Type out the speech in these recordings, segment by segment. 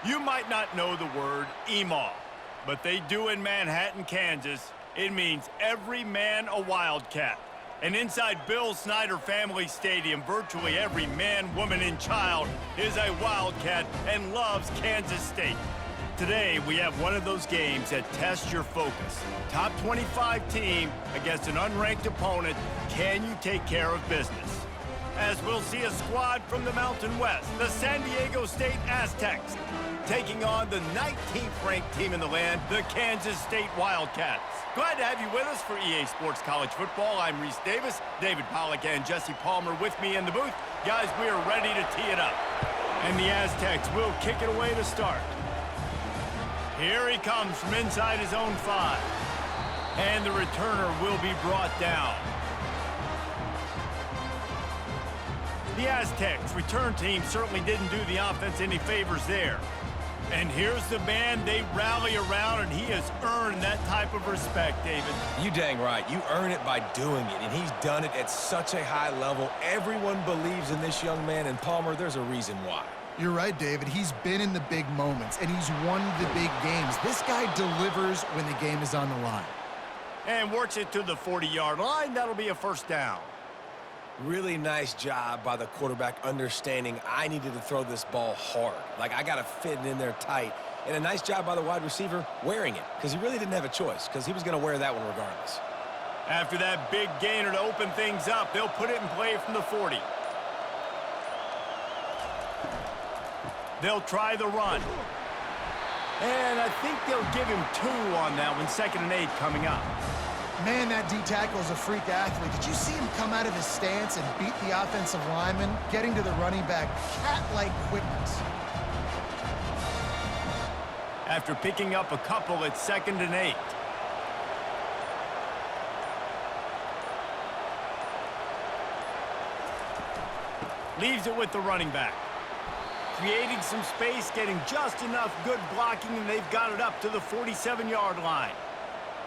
You might not know the word emaw, but they do in Manhattan, Kansas. It means every man a Wildcat. And inside Bill Snyder Family Stadium, virtually every man, woman, and child is a Wildcat and loves Kansas State. Today, we have one of those games that tests your focus. Top 25 team against an unranked opponent. Can you take care of business? As we'll see a squad from the Mountain West, the San Diego State Aztecs, taking on the 19th ranked team in the land, the Kansas State Wildcats. Glad to have you with us for EA Sports College Football. I'm Reese Davis, David Pollack and Jesse Palmer with me in the booth. Guys, we are ready to tee it up. And the Aztecs will kick it away to start. Here he comes from inside his own 5. And the returner will be brought down. The Aztecs return team certainly didn't do the offense any favors there. And here's the man they rally around, and he has earned that type of respect, David. You dang right. You earn it by doing it, and he's done it at such a high level. Everyone believes in this young man, and Palmer, there's a reason why. You're right, David. He's been in the big moments, and he's won the big games. This guy delivers when the game is on the line. And works it to the 40-yard line. That'll be a first down. Really nice job by the quarterback understanding I needed to throw this ball hard. Like, I got to fit it in there tight. And a nice job by the wide receiver wearing it, because he really didn't have a choice, because he was going to wear that one regardless. After that big gainer to open things up, they'll put it in play from the 40. They'll try the run. And I think they'll give him 2 on that one, 2nd and 8 coming up. Man, that D-tackle is a freak athlete. Did you see him come out of his stance and beat the offensive lineman, getting to the running back, cat-like quickness? After picking up a couple, it's 2nd and 8. Leaves it with the running back. Creating some space, getting just enough good blocking, and they've got it up to the 47-yard line.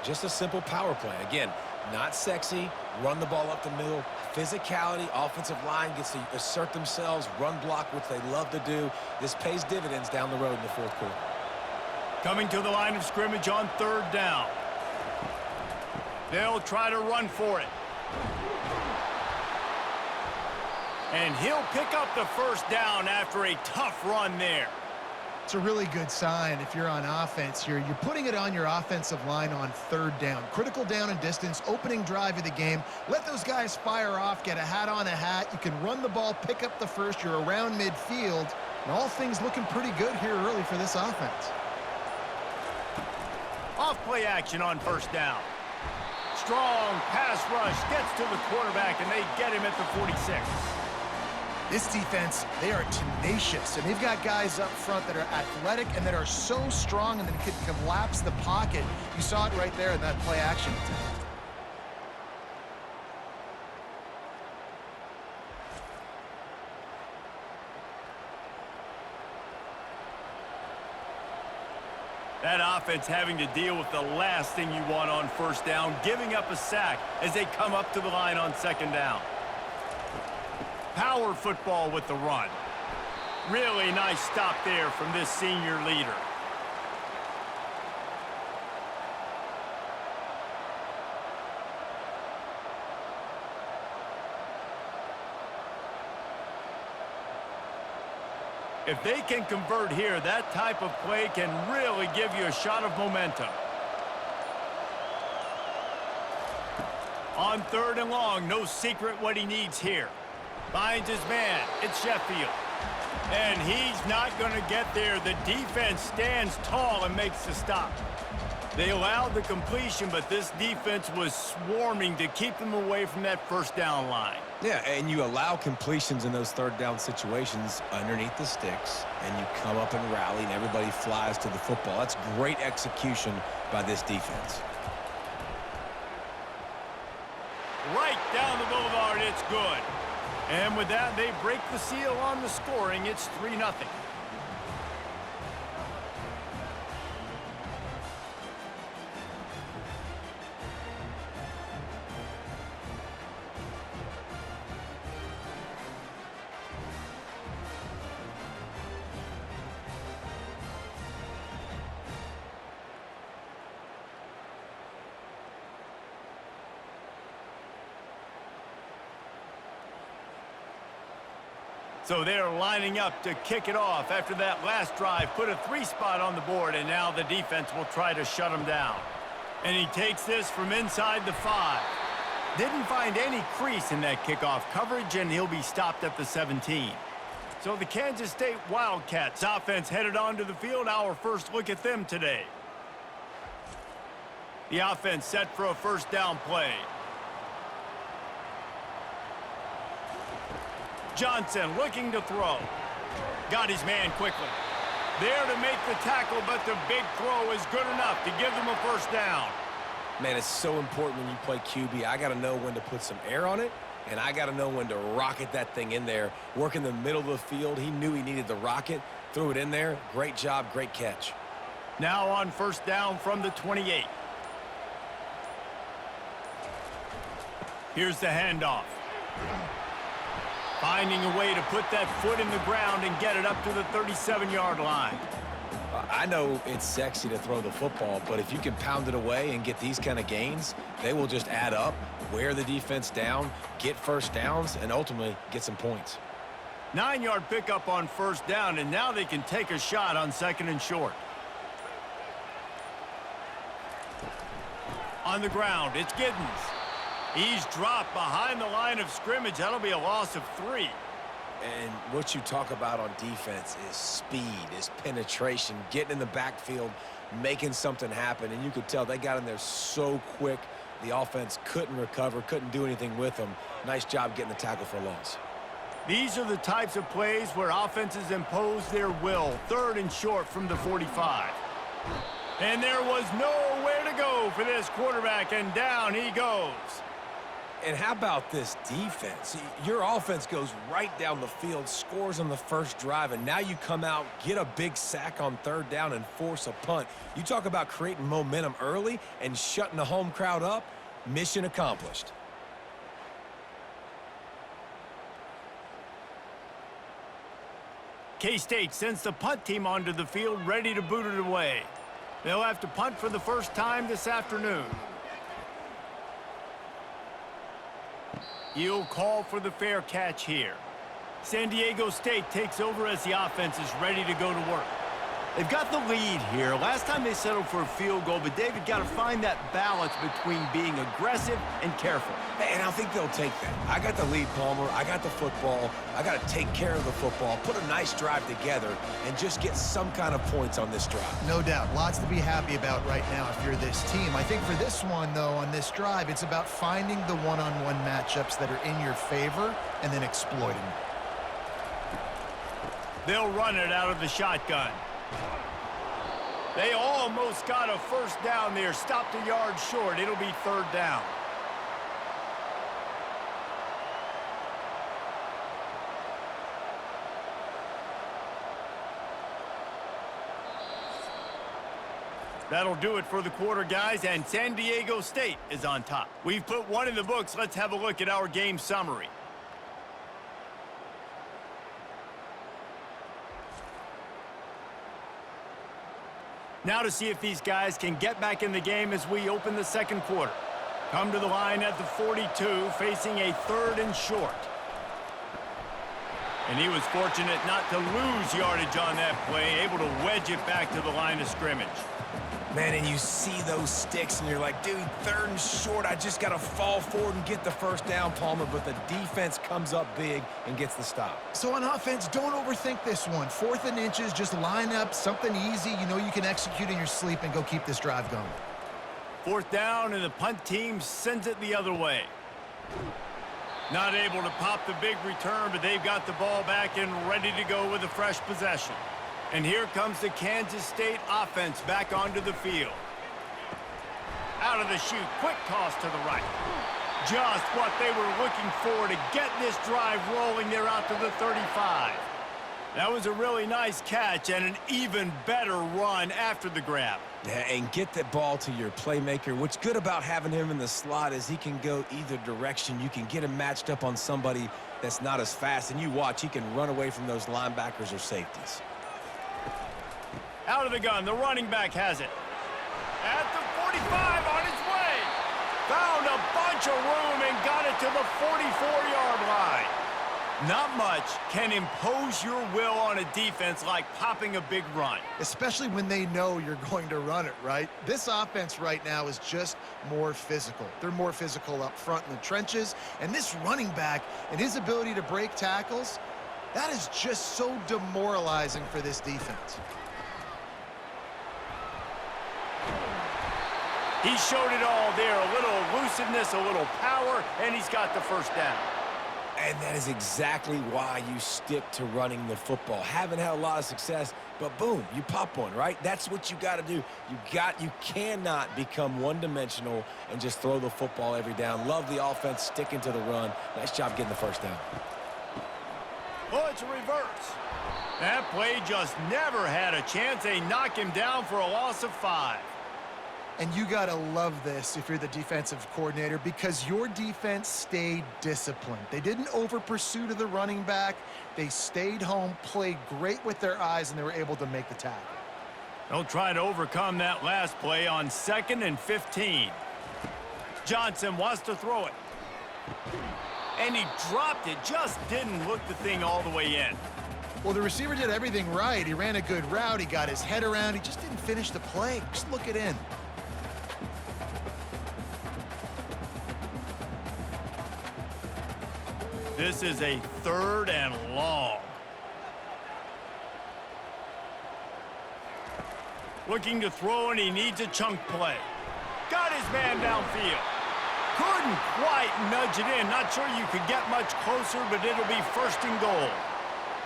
Just a simple power play. Again, not sexy, run the ball up the middle. Physicality, offensive line gets to assert themselves, run block, which they love to do. This pays dividends down the road in the 4th quarter. Coming to the line of scrimmage on 3rd down. They'll try to run for it. And he'll pick up the first down after a tough run there. It's a really good sign if you're on offense here. You're putting it on your offensive line on 3rd down. Critical down and distance, opening drive of the game. Let those guys fire off, get a hat on a hat. You can run the ball, pick up the first. You're around midfield. And all things looking pretty good here early for this offense. Off-play action on 1st down. Strong pass rush gets to the quarterback, and they get him at the 46. This defense, they are tenacious, and they've got guys up front that are athletic and that are so strong and that can collapse the pocket. You saw it right there in that play action attempt. That offense having to deal with the last thing you want on 1st down, giving up a sack as they come up to the line on 2nd down. Power football with the run. Really nice stop there from this senior leader. If they can convert here, that type of play can really give you a shot of momentum. On 3rd and long, no secret what he needs here. Finds his man. It's Sheffield. And he's not going to get there. The defense stands tall and makes the stop. They allowed the completion, but this defense was swarming to keep them away from that 1st down line. Yeah, and you allow completions in those 3rd down situations underneath the sticks, and you come up and rally, and everybody flies to the football. That's great execution by this defense. Right down the boulevard, it's good. And with that, they break the seal on the scoring. It's 3-0. So they're lining up to kick it off after that last drive. Put a 3-spot on the board, and now the defense will try to shut them down. And he takes this from inside the 5. Didn't find any crease in that kickoff coverage, and he'll be stopped at the 17. So the Kansas State Wildcats offense headed onto the field. Our first look at them today. The offense set for a first down play. Johnson looking to throw. Got his man quickly. There to make the tackle, but the big throw is good enough to give them a first down. Man, it's so important when you play QB. I got to know when to put some air on it, and I got to know when to rocket that thing in there. Work in the middle of the field. He knew he needed the rocket. Threw it in there. Great job, great catch. Now on first down from the 28. Here's the handoff. Finding a way to put that foot in the ground and get it up to the 37-yard line. I know it's sexy to throw the football, but if you can pound it away and get these kind of gains, they will just add up, wear the defense down, get first downs, and ultimately get some points. 9-yard pickup on first down, and now they can take a shot on 2nd and short. On the ground, it's Giddens. He's dropped behind the line of scrimmage. That'll be a loss of 3. And what you talk about on defense is speed, is penetration, getting in the backfield, making something happen. And you could tell they got in there so quick, the offense couldn't recover, couldn't do anything with them. Nice job getting the tackle for a loss. These are the types of plays where offenses impose their will. 3rd and short from the 45. And there was nowhere to go for this quarterback, and down he goes. And how about this defense? Your offense goes right down the field, scores on the first drive, and now you come out, get a big sack on 3rd down, and force a punt. You talk about creating momentum early and shutting the home crowd up. Mission accomplished. K-State sends the punt team onto the field, ready to boot it away. They'll have to punt for the first time this afternoon. He'll call for the fair catch here. San Diego State takes over as the offense is ready to go to work. They've got the lead here. Last time they settled for a field goal, but David got to find that balance between being aggressive and careful. And I think they'll take that. I got the lead, Palmer. I got the football. I got to take care of the football, put a nice drive together, and just get some kind of points on this drive. No doubt. Lots to be happy about right now if you're this team. I think for this one, though, on this drive, it's about finding the one-on-one matchups that are in your favor and then exploiting them. They'll run it out of the shotgun. They almost got a first down there. Stopped a yard short. It'll be 3rd down. That'll do it for the quarter, guys, and San Diego State is on top. We've put one in the books. Let's have a look at our game summary. Now to see if these guys can get back in the game as we open the 2nd quarter. Come to the line at the 42, facing a 3rd and short. And he was fortunate not to lose yardage on that play, able to wedge it back to the line of scrimmage. Man, and you see those sticks, and you're like, dude, 3rd and short, I just got to fall forward and get the first down, Palmer, but the defense comes up big and gets the stop. So on offense, don't overthink this one. 4th and inches, just line up something easy you know you can execute in your sleep and go keep this drive going. 4th down, and the punt team sends it the other way. Not able to pop the big return, but they've got the ball back and ready to go with a fresh possession. And here comes the Kansas State offense back onto the field. Out of the chute, quick toss to the right. Just what they were looking for to get this drive rolling there out to the 35. That was a really nice catch and an even better run after the grab. Yeah, and get that ball to your playmaker. What's good about having him in the slot is he can go either direction. You can get him matched up on somebody that's not as fast, and you watch, he can run away from those linebackers or safeties. Out of the gun, the running back has it. At the 45, on his way. Found a bunch of room and got it to the 44-yard line. Not much can impose your will on a defense like popping a big run. Especially when they know you're going to run it, right? This offense right now is just more physical. They're more physical up front in the trenches, and this running back and his ability to break tackles, that is just so demoralizing for this defense. He showed it all there, a little elusiveness, a little power, and he's got the first down. And that is exactly why you stick to running the football. Haven't had a lot of success, but boom, you pop one, right? That's what you got to do. You cannot become one-dimensional and just throw the football every down. Love the offense sticking to the run. Nice job getting the first down. Oh, it's a reverse. That play just never had a chance. They knock him down for a loss of 5. And you got to love this if you're the defensive coordinator, because your defense stayed disciplined. They didn't over-pursue to the running back. They stayed home, played great with their eyes, and they were able to make the tackle. They'll try to overcome that last play on 2nd and 15. Johnson wants to throw it. And he dropped it, just didn't look the thing all the way in. Well, the receiver did everything right. He ran a good route. He got his head around. He just didn't finish the play. Just look it in. This is a 3rd and long. Looking to throw, and he needs a chunk play. Got his man downfield. Couldn't quite nudge it in. Not sure you could get much closer, but it'll be 1st and goal.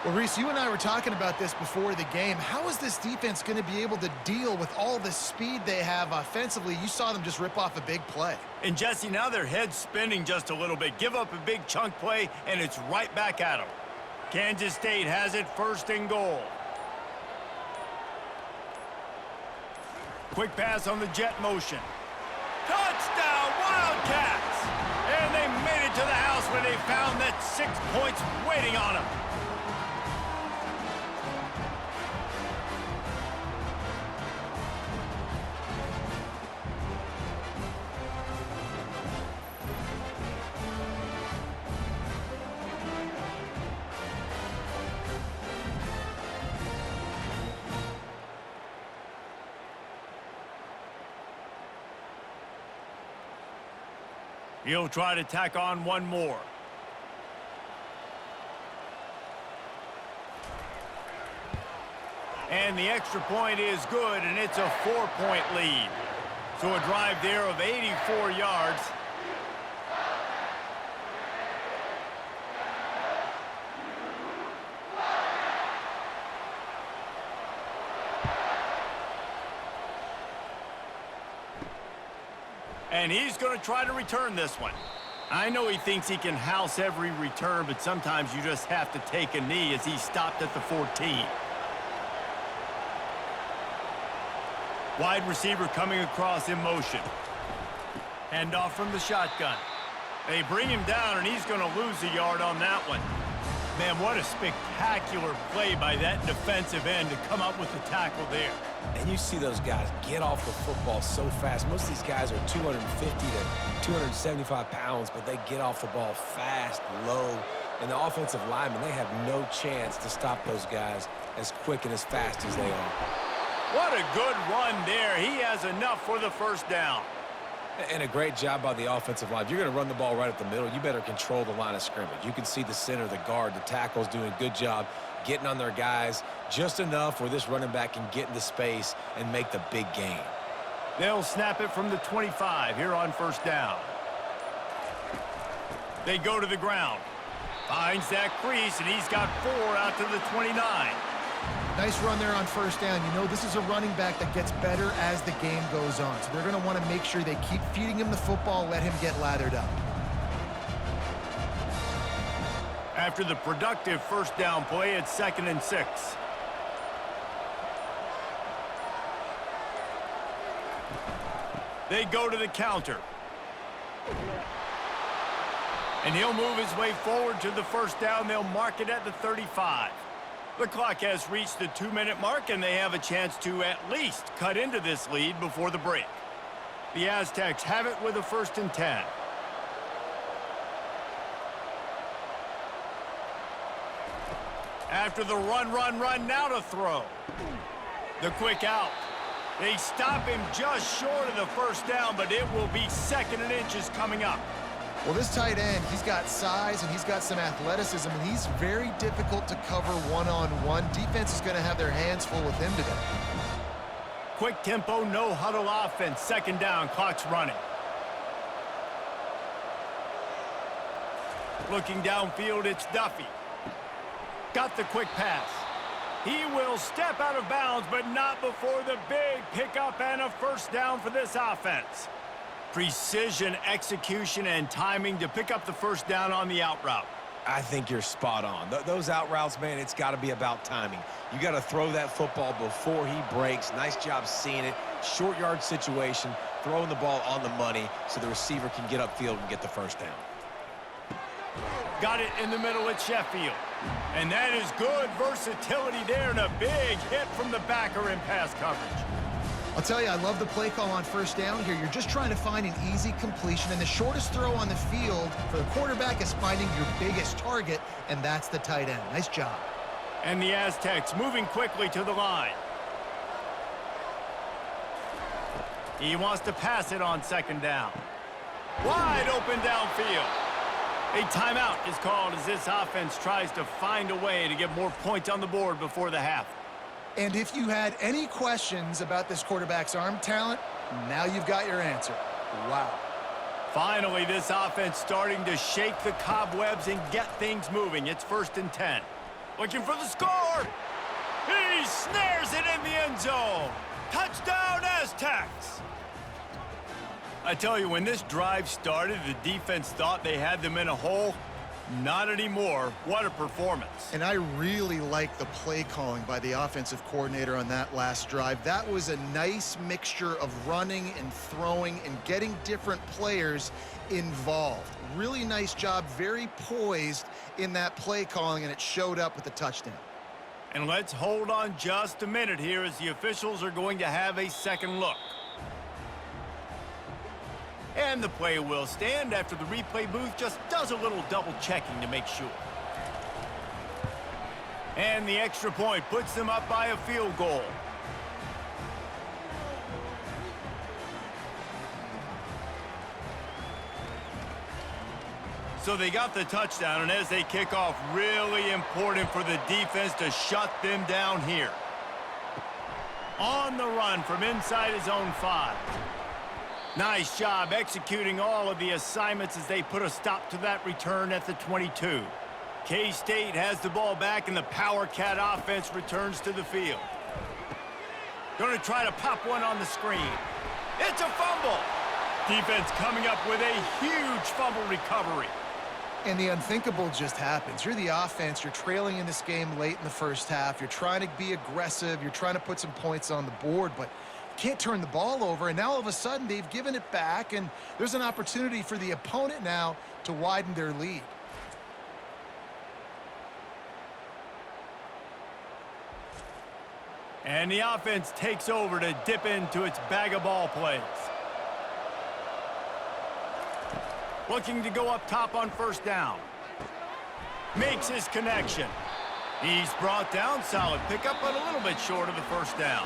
Well, Reese, you and I were talking about this before the game. How is this defense going to be able to deal with all the speed they have offensively? You saw them just rip off a big play. And, Jesse, now their head's spinning just a little bit. Give up a big chunk play, and it's right back at them. Kansas State has it 1st and goal. Quick pass on the jet motion. Touchdown, Wildcats! And they made it to the house when they found that 6 points waiting on them. He'll try to tack on one more. And the extra point is good, and it's a 4-point lead. So a drive there of 84 yards. And he's going to try to return this one. I know he thinks he can house every return, but sometimes you just have to take a knee as he stopped at the 14. Wide receiver coming across in motion. Handoff from the shotgun. They bring him down, and he's going to lose a yard on that one. Man, what a spectacular play by that defensive end to come up with the tackle there. And you see those guys get off the football so fast. Most of these guys are 250 to 275 pounds, but they get off the ball fast, low. And the offensive linemen, they have no chance to stop those guys as quick and as fast as they are. What a good run there. He has enough for the 1st down. And a great job by the offensive line. If you're going to run the ball right at the middle, you better control the line of scrimmage. You can see the center, the guard, the tackles doing a good job getting on their guys just enough where this running back can get into space and make the big gain. They'll snap it from the 25 here on 1st down. They go to the ground. Finds that crease, and he's got 4 out to the 29. Nice run there on 1st down. You know, this is a running back that gets better as the game goes on. So they're going to want to make sure they keep feeding him the football, let him get lathered up. After the productive 1st down play, it's 2nd and 6. They go to the counter. And he'll move his way forward to the 1st down. They'll mark it at the 35. The clock has reached the 2-minute mark, and they have a chance to at least cut into this lead before the break. The Aztecs have it with a 1st and 10. After the run, now to throw. The quick out. They stop him just short of the first down, but it will be 2nd and inches coming up. Well, this tight end, he's got size and he's got some athleticism, and he's very difficult to cover one-on-one. Defense is going to have their hands full with him today. Quick tempo, no huddle offense. 2nd down, clock's running. Looking downfield, it's Duffy. Got the quick pass. He will step out of bounds, but not before the big pickup and a 1st down for this offense. Precision, execution, and timing to pick up the 1st down on the out route. I think you're spot on. Those out routes, man, it's got to be about timing. You got to throw that football before he breaks. Nice job seeing it. Short yard situation, throwing the ball on the money so the receiver can get upfield and get the 1st down. Got it in the middle at Sheffield. And that is good versatility there and a big hit from the backer in pass coverage. I'll tell you, I love the play call on 1st down here. You're just trying to find an easy completion, and the shortest throw on the field for the quarterback is finding your biggest target, and that's the tight end. Nice job. And the Aztecs moving quickly to the line. He wants to pass it on 2nd down. Wide open downfield. A timeout is called as this offense tries to find a way to get more points on the board before the half. And if you had any questions about this quarterback's arm talent, now you've got your answer. Wow. Finally, this offense starting to shake the cobwebs and get things moving. It's 1st and 10. Looking for the score. He snares it in the end zone. Touchdown, Aztecs. I tell you, when this drive started, the defense thought they had them in a hole. Not anymore. What a performance. And I really like the play calling by the offensive coordinator on that last drive. That was a nice mixture of running and throwing and getting different players involved. Really nice job, very poised in that play calling, and it showed up with the touchdown. And let's hold on just a minute here as the officials are going to have a second look. And the play will stand after the replay booth just does a little double checking to make sure. And the extra point puts them up by a field goal. So they got the touchdown, and as they kick off, really important for the defense to shut them down here. On the run from inside his own 5. Nice job executing all of the assignments as they put a stop to that return at the 22. K-State has the ball back, and the Power Cat offense returns to the field. Going to try to pop one on the screen. It's a fumble. Defense coming up with a huge fumble recovery. And the unthinkable just happens. You're the offense. You're trailing in this game late in the 1st half. You're trying to be aggressive. You're trying to put some points on the board, but can't turn the ball over, and now all of a sudden they've given it back, and there's an opportunity for the opponent now to widen their lead. And the offense takes over to dip into its bag of ball plays. Looking to go up top on 1st down. Makes his connection. He's brought down, solid pickup, but a little bit short of the 1st down.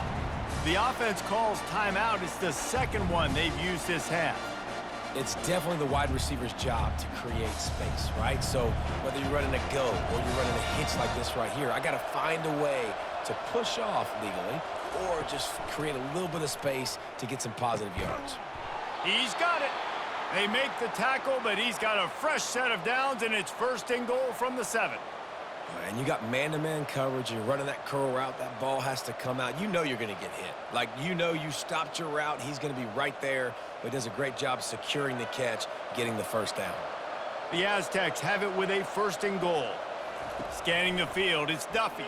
The offense calls timeout. It's the 2nd one they've used this half. It's definitely the wide receiver's job to create space, right? So whether you're running a go or you're running a hitch like this right here, I got to find a way to push off legally or just create a little bit of space to get some positive yards. He's got it. They make the tackle, but he's got a fresh set of downs, and it's 1st and goal from the 7. And you got man-to-man coverage. You're running that curl route. That ball has to come out. You know you're going to get hit. Like, you know you stopped your route. He's going to be right there. But he does a great job securing the catch, getting the 1st down. The Aztecs have it with a 1st and goal. Scanning the field, it's Duffy.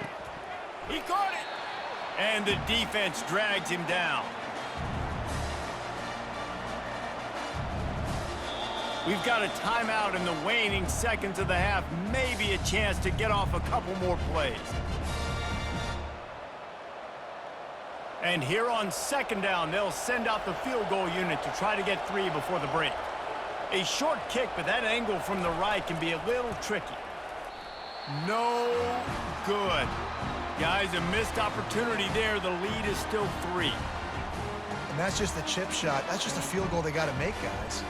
He caught it. And the defense drags him down. We've got a timeout in the waning seconds of the half. Maybe a chance to get off a couple more plays. And here on 2nd down, they'll send out the field goal unit to try to get 3 before the break. A short kick, but that angle from the right can be a little tricky. No good. Guys, a missed opportunity there. The lead is still 3. And that's just the chip shot. That's just a field goal they got to make, guys.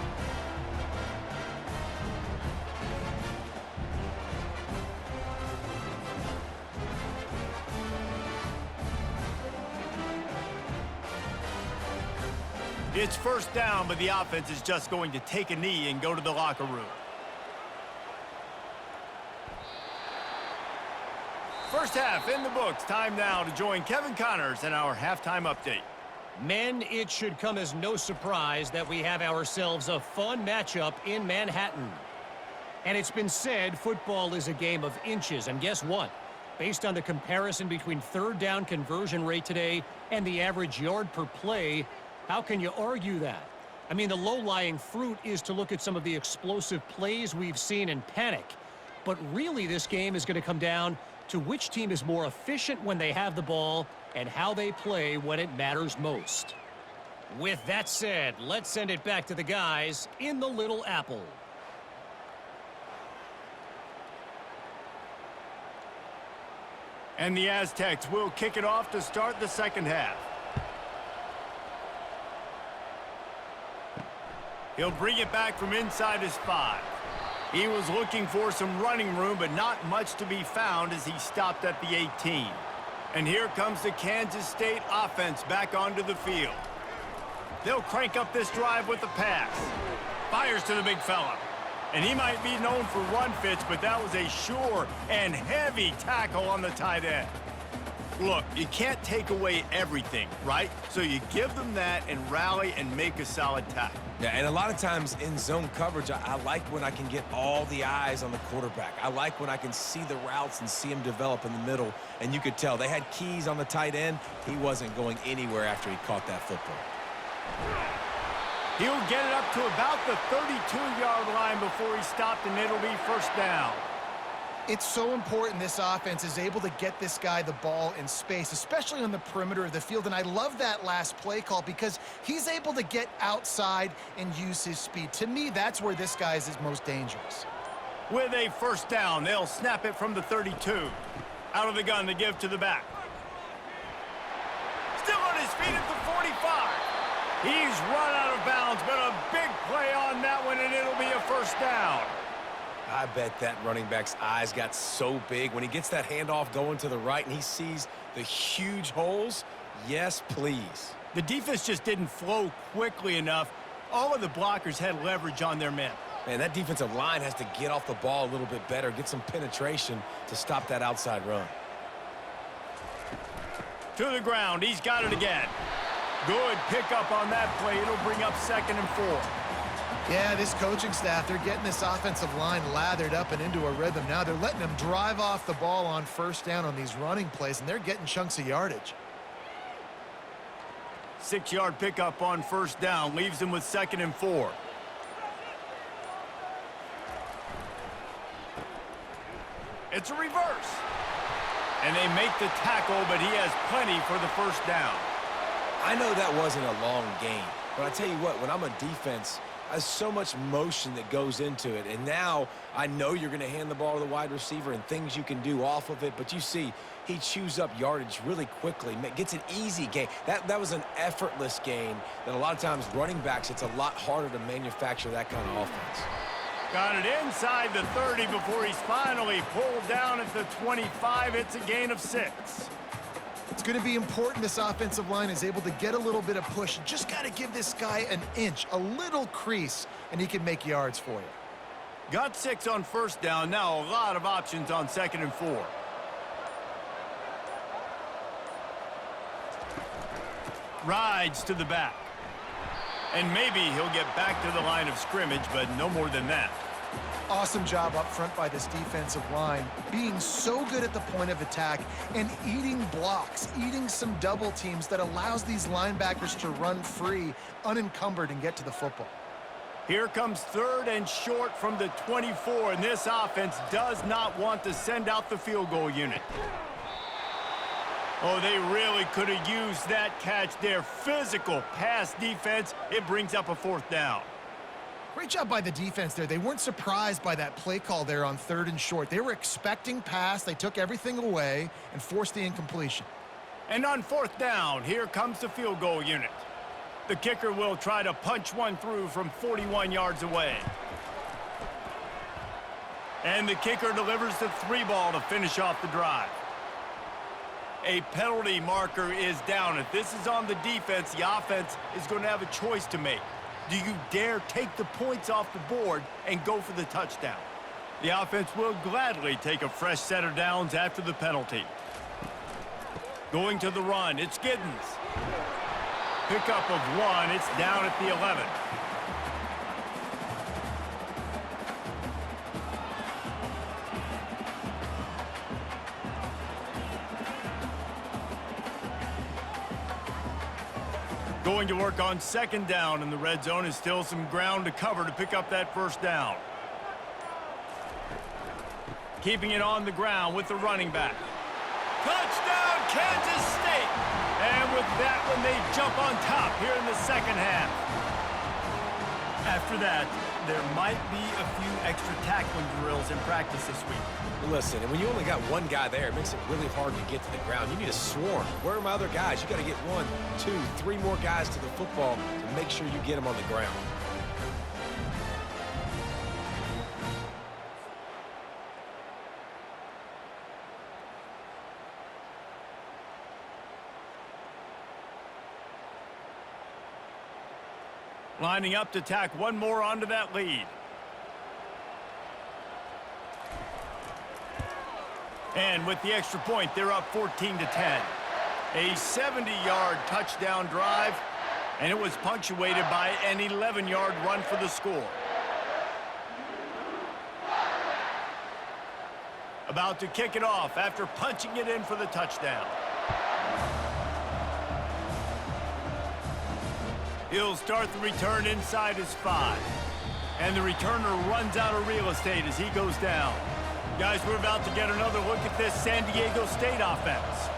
It's first down, but the offense is just going to take a knee and go to the locker room. First half in the books. Time now to join Kevin Connors in our halftime update. Men, it should come as no surprise that we have ourselves a fun matchup in Manhattan. And it's been said football is a game of inches. And guess what? Based on the comparison between third down conversion rate today and the average yard per play, how can you argue that? I mean, the low-lying fruit is to look at some of the explosive plays we've seen and panic. But really, this game is going to come down to which team is more efficient when they have the ball and how they play when it matters most. With that said, let's send it back to the guys in the Little Apple. And the Aztecs will kick it off to start the second half. He'll bring it back from inside his 5. He was looking for some running room, but not much to be found as he stopped at the 18. And here comes the Kansas State offense back onto the field. They'll crank up this drive with a pass. Fires to the big fella. And he might be known for run fits, but that was a sure and heavy tackle on the tight end. Look, you can't take away everything, right? So you give them that and rally and make a solid tackle. Yeah, and a lot of times in zone coverage, I like when I can get all the eyes on the quarterback. I like when I can see the routes and see him develop in the middle. And you could tell they had keys on the tight end. He wasn't going anywhere after he caught that football. He'll get it up to about the 32-yard line before he stopped, and it'll be first down. It's so important this offense is able to get this guy the ball in space, especially on the perimeter of the field. And I love that last play call because he's able to get outside and use his speed. To me, that's where this guy is most dangerous. With a first down, they'll snap it from the 32. Out of the gun to give to the back. Still on his feet at the 45. He's run out of bounds, but a big play on that one, and it'll be a first down. I bet that running back's eyes got so big when he gets that handoff going to the right and he sees the huge holes. Yes, please. The defense just didn't flow quickly enough. All of the blockers had leverage on their men. Man, that defensive line has to get off the ball a little bit better, get some penetration to stop that outside run. To the ground. He's got it again. Good pickup on that play. It'll bring up 2nd and 4. Yeah, this coaching staff, they're getting this offensive line lathered up and into a rhythm. Now they're letting them drive off the ball on first down on these running plays, and they're getting chunks of yardage. 6-yard pickup on first down. Leaves them with 2nd and 4. It's a reverse. And they make the tackle, but he has plenty for the first down. I know that wasn't a long game, but I tell you what, when I'm a defense, there's so much motion that goes into it. And now I know you're going to hand the ball to the wide receiver and things you can do off of it. But you see, he chews up yardage really quickly, gets an easy gain. That was an effortless gain that a lot of times running backs, it's a lot harder to manufacture that kind of offense. Got it inside the 30 before he's finally pulled down at the 25. It's a gain of 6. It's going to be important this offensive line is able to get a little bit of push. You just got to give this guy an inch, a little crease, and he can make yards for you. Got 6 on first down. Now a lot of options on 2nd and 4. Rides to the back. And maybe he'll get back to the line of scrimmage, but no more than that. Awesome job up front by this defensive line, being so good at the point of attack and eating blocks, eating some double teams that allows these linebackers to run free, unencumbered, and get to the football. Here comes 3rd and short from the 24, and this offense does not want to send out the field goal unit. Oh, they really could have used that catch there. Physical pass defense. It brings up a 4th down. Great job by the defense there. They weren't surprised by that play call there on 3rd and short. They were expecting pass. They took everything away and forced the incompletion. And on 4th down, here comes the field goal unit. The kicker will try to punch one through from 41 yards away. And the kicker delivers the 3-ball to finish off the drive. A penalty marker is down. If this is on the defense, the offense is going to have a choice to make. Do you dare take the points off the board and go for the touchdown? The offense will gladly take a fresh set of downs after the penalty. Going to the run, it's Giddens. Pickup of 1, it's down at the 11. Going to work on 2nd down, and the red zone is still some ground to cover to pick up that 1st down. Keeping it on the ground with the running back. Touchdown, Kansas State! And with that one, they jump on top here in the 2nd half. After that, there might be a few extra tackling drills in practice this week. Listen, and when you only got one guy there, it makes it really hard to get to the ground. You need a swarm. Where are my other guys? You got to get 1, 2, 3 more guys to the football to make sure you get them on the ground. Lining up to tack one more onto that lead. And with the extra point, they're up 14-10. A 70-yard touchdown drive, and it was punctuated by an 11-yard run for the score. About to kick it off after punching it in for the touchdown. He'll start the return inside his 5. And the returner runs out of real estate as he goes down. Guys, we're about to get another look at this San Diego State offense.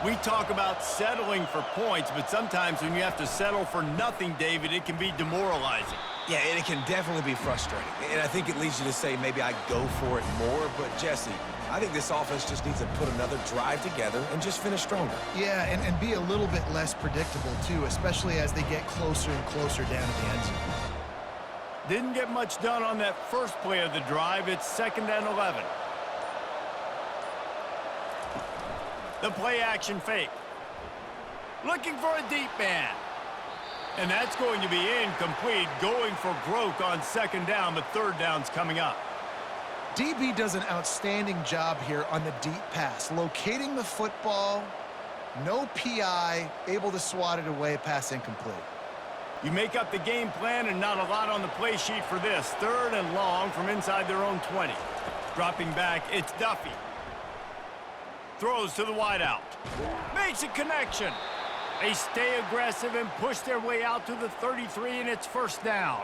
We talk about settling for points, but sometimes when you have to settle for nothing, David, it can be demoralizing. Yeah, and it can definitely be frustrating. And I think it leads you to say maybe I go for it more. But, Jesse, I think this offense just needs to put another drive together and just finish stronger. Yeah, and be a little bit less predictable, too, especially as they get closer and closer down to the end zone. Didn't get much done on that first play of the drive. It's 2nd and 11. The play-action fake. Looking for a deep man. And that's going to be incomplete, going for broke on 2nd down, but 3rd down's coming up. DB does an outstanding job here on the deep pass, locating the football, no PI, able to swat it away, pass incomplete. You make up the game plan and not a lot on the play sheet for this. 3rd and long from inside their own 20. Dropping back, it's Duffy. Throws to the wideout. Makes a connection. They stay aggressive and push their way out to the 33, and it's 1st down.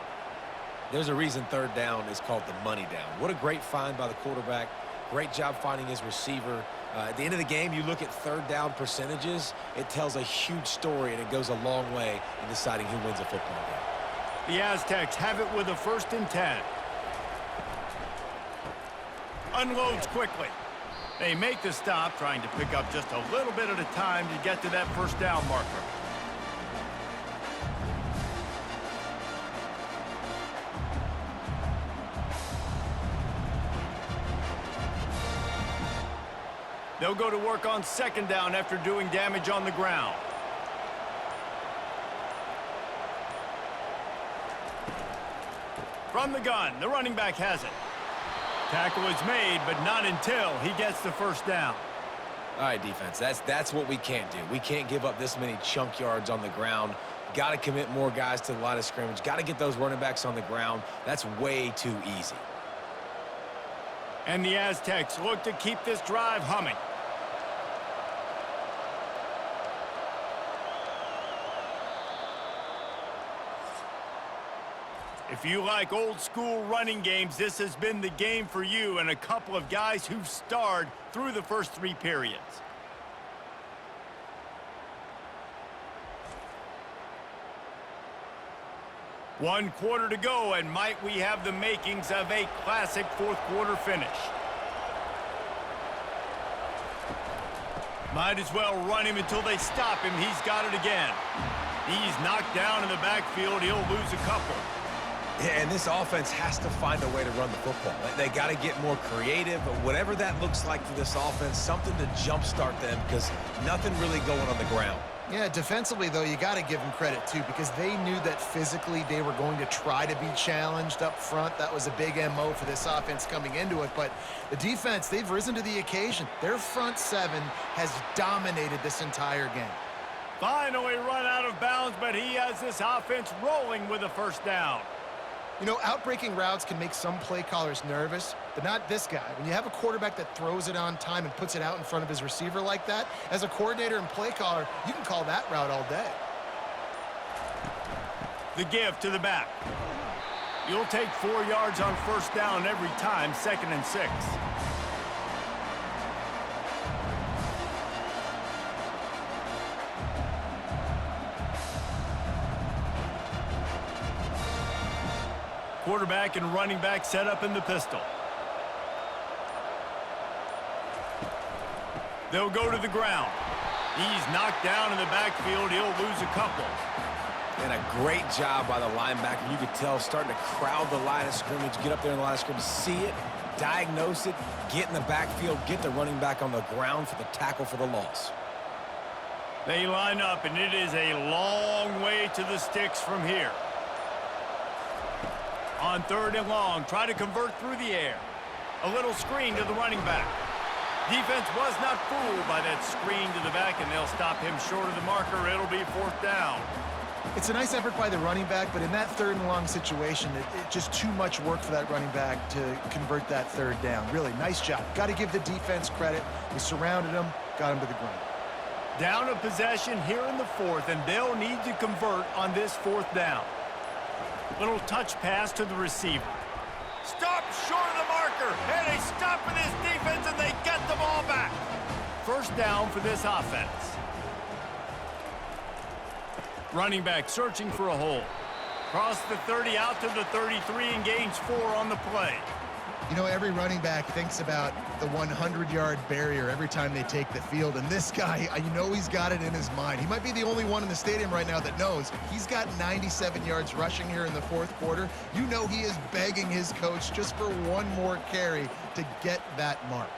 There's a reason 3rd down is called the money down. What a great find by the quarterback. Great job finding his receiver. At the end of the game, you look at 3rd down percentages. It tells a huge story, and it goes a long way in deciding who wins a football game. The Aztecs have it with a 1st and 10. Unloads quickly. They make the stop, trying to pick up just a little bit at a time to get to that 1st down marker. They'll go to work on 2nd down after doing damage on the ground. From the gun, the running back has it. Tackle is made, but not until he gets the 1st down. All right, defense, that's what we can't do. We can't give up this many chunk yards on the ground. Got to commit more guys to the line of scrimmage. Got to get those running backs on the ground. That's way too easy. And the Aztecs look to keep this drive humming. If you like old-school running games, this has been the game for you and a couple of guys who've starred through the first 3 periods. 1 quarter to go, and might we have the makings of a classic fourth quarter finish. Might as well run him until they stop him. He's got it again. He's knocked down in the backfield. He'll lose a couple. Yeah, and this offense has to find a way to run the football. They got to get more creative, but whatever that looks like for this offense, something to jumpstart them because nothing really going on the ground. Yeah, defensively, though, you got to give them credit, too, because they knew that physically they were going to try to be challenged up front. That was a big MO for this offense coming into it. But the defense, they've risen to the occasion. Their front seven has dominated this entire game. Finally run out of bounds, but he has this offense rolling with a first down. You know, outbreaking routes can make some play callers nervous, but not this guy. When you have a quarterback that throws it on time and puts it out in front of his receiver like that, as a coordinator and play caller, you can call that route all day. The give to the back. You'll take 4 yards on first down every time, 2nd and 6. Quarterback and running back set up in the pistol. They'll go to the ground. He's knocked down in the backfield. He'll lose a couple. And a great job by the linebacker. You could tell starting to crowd the line of scrimmage, get up there in the line of scrimmage, see it, diagnose it, get in the backfield, get the running back on the ground for the tackle for the loss. They line up, and it is a long way to the sticks from here. On 3rd and long, try to convert through the air. A little screen to the running back. Defense was not fooled by that screen to the back, and they'll stop him short of the marker. It'll be 4th down. It's a nice effort by the running back, but in that 3rd and long situation, it just too much work for that running back to convert that 3rd down. Really, nice job. Got to give the defense credit. They surrounded him, got him to the ground. Down a possession here in the 4th, and they'll need to convert on this 4th down. Little touch pass to the receiver. Stop short of the marker, and they stop with this defense, and they get the ball back. First down for this offense. Running back searching for a hole. Cross the 30 out to the 33 and gains 4 on the play. You know, every running back thinks about the 100-yard barrier every time they take the field, and this guy, you know he's got it in his mind. He might be the only one in the stadium right now that knows he's got 97 yards rushing here in the 4th quarter. You know he is begging his coach just for one more carry to get that mark.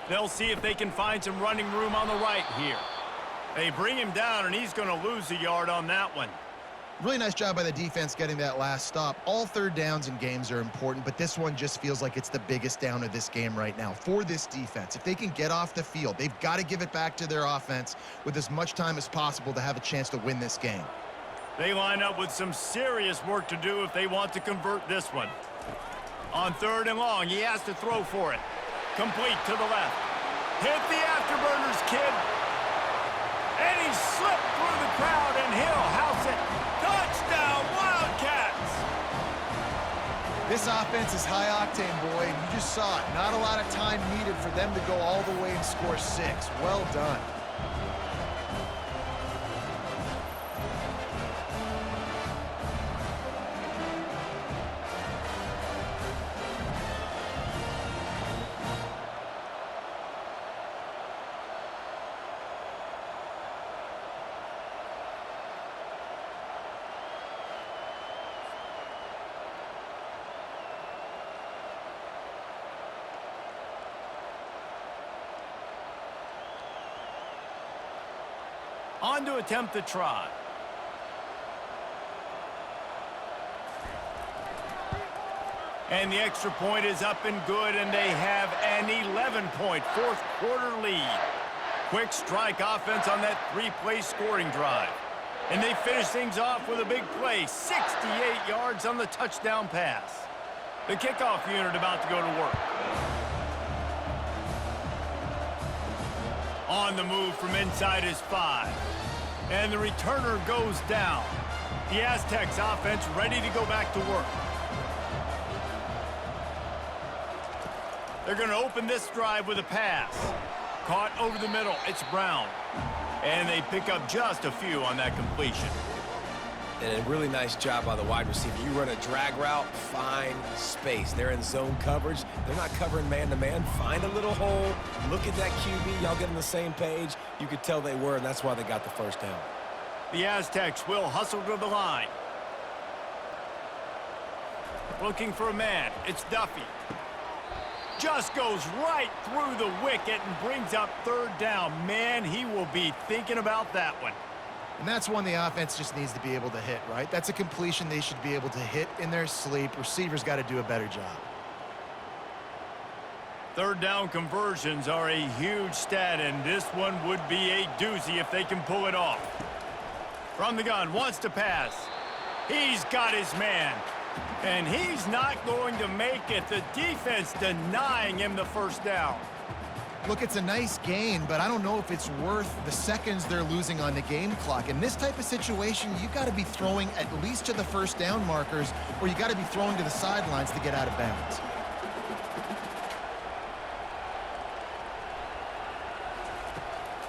They'll see if they can find some running room on the right here. They bring him down, and he's going to lose a yard on that one. Really nice job by the defense getting that last stop. All 3rd downs in games are important, but this one just feels like it's the biggest down of this game right now for this defense. If they can get off the field, they've got to give it back to their offense with as much time as possible to have a chance to win this game. They line up with some serious work to do if they want to convert this one. On 3rd and long, he has to throw for it. Complete to the left. Hit the afterburners, kid. And he slipped through the crowd, and he'll house it. Touchdown, Wildcats! This offense is high octane, boy, and you just saw it. Not a lot of time needed for them to go all the way and score 6. Well done. On to attempt the try. And the extra point is up and good, and they have an 11-point 4th quarter lead. Quick strike offense on that 3-play scoring drive. And they finish things off with a big play, 68 yards on the touchdown pass. The kickoff unit about to go to work. On the move from inside his 5. And the returner goes down. The Aztecs offense ready to go back to work. They're going to open this drive with a pass. Caught over the middle. It's Brown. And they pick up just a few on that completion. And a really nice job by the wide receiver. You run a drag route, find space. They're in zone coverage. They're not covering man-to-man. Find a little hole. Look at that QB. Y'all get on the same page. You could tell they were, and that's why they got the first down. The Aztecs will hustle to the line. Looking for a man. It's Duffy. Just goes right through the wicket and brings up third down. Man, he will be thinking about that one. And that's one the offense just needs to be able to hit, right? That's a completion they should be able to hit in their sleep. Receivers got to do a better job. Third down conversions are a huge stat, and this one would be a doozy if they can pull it off. From the gun, wants to pass. He's got his man. And he's not going to make it. The defense denying him the first down. Look, it's a nice gain, but I don't know if it's worth the seconds they're losing on the game clock. In this type of situation, you got to be throwing at least to the first down markers, or you got to be throwing to the sidelines to get out of bounds.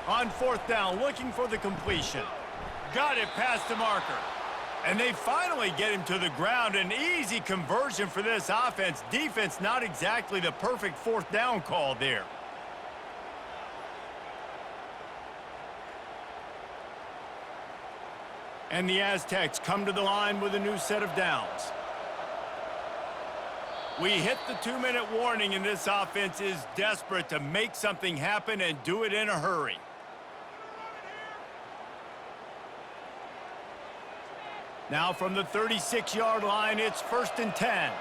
On fourth down, looking for the completion. Got it past the marker. And they finally get him to the ground. An easy conversion for this offense. Defense not exactly the perfect fourth down call there. And the Aztecs come to the line with a new set of downs. We hit the 2-minute warning, and this offense is desperate to make something happen and do it in a hurry. Now from the 36-yard line, it's 1st and 10.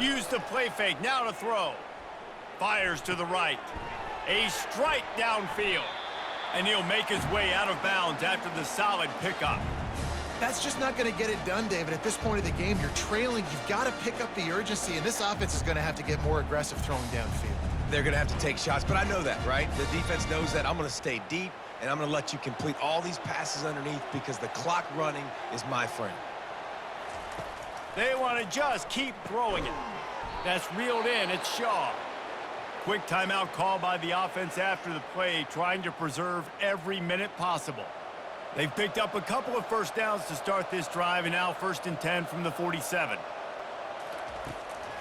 Use the play fake, now to throw. Fires to the right. A strike downfield. And he'll make his way out of bounds after the solid pickup. That's just not going to get it done, David. At this point of the game, you're trailing. You've got to pick up the urgency, and this offense is going to have to get more aggressive throwing downfield. They're going to have to take shots, but I know that, right? The defense knows that. I'm going to stay deep, and I'm going to let you complete all these passes underneath because the clock running is my friend. They want to just keep throwing it. That's reeled in. It's Shaw. Quick timeout call by the offense after the play, trying to preserve every minute possible. They've picked up a couple of first downs to start this drive, and now 1st and 10 from the 47.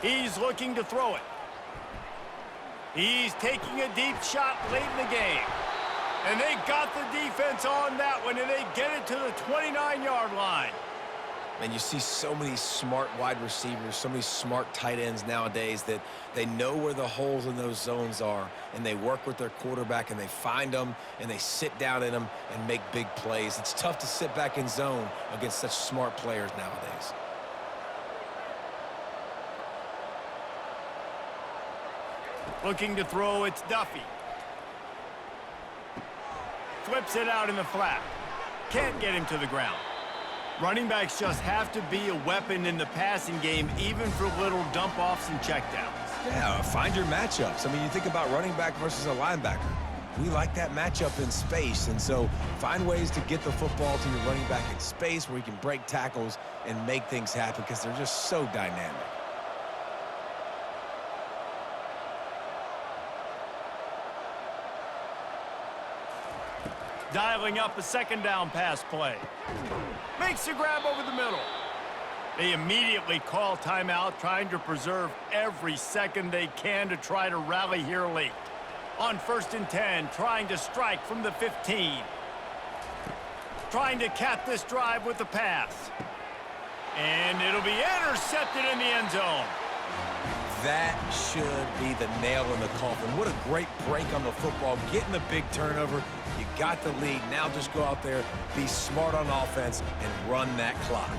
He's looking to throw it. He's taking a deep shot late in the game. And they got the defense on that one, and they get it to the 29-yard line. And you see so many smart wide receivers, so many smart tight ends nowadays that they know where the holes in those zones are, and they work with their quarterback, and they find them, and they sit down in them and make big plays. It's tough to sit back in zone against such smart players nowadays. Looking to throw, it's Duffy. Flips it out in the flat. Can't get him to the ground. Running backs just have to be a weapon in the passing game, even for little dump-offs and checkdowns. Yeah, find your matchups. I mean, you think about running back versus a linebacker. We like that matchup in space, and so find ways to get the football to your running back in space where he can break tackles and make things happen because they're just so dynamic. Dialing up a second down pass play. Makes a grab over the middle. They immediately call timeout, trying to preserve every second they can to try to rally here late. On 1st and 10, trying to strike from the 15. Trying to cap this drive with the pass. And it'll be intercepted in the end zone. That should be the nail in the coffin. What a great break on the football, getting the big turnover. You got the lead. Now just go out there, be smart on offense, and run that clock.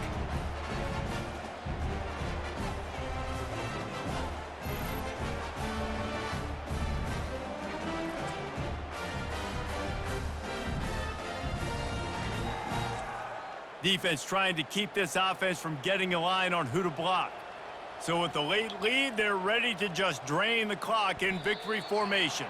Defense trying to keep this offense from getting a line on who to block. So with the late lead, they're ready to just drain the clock in victory formation.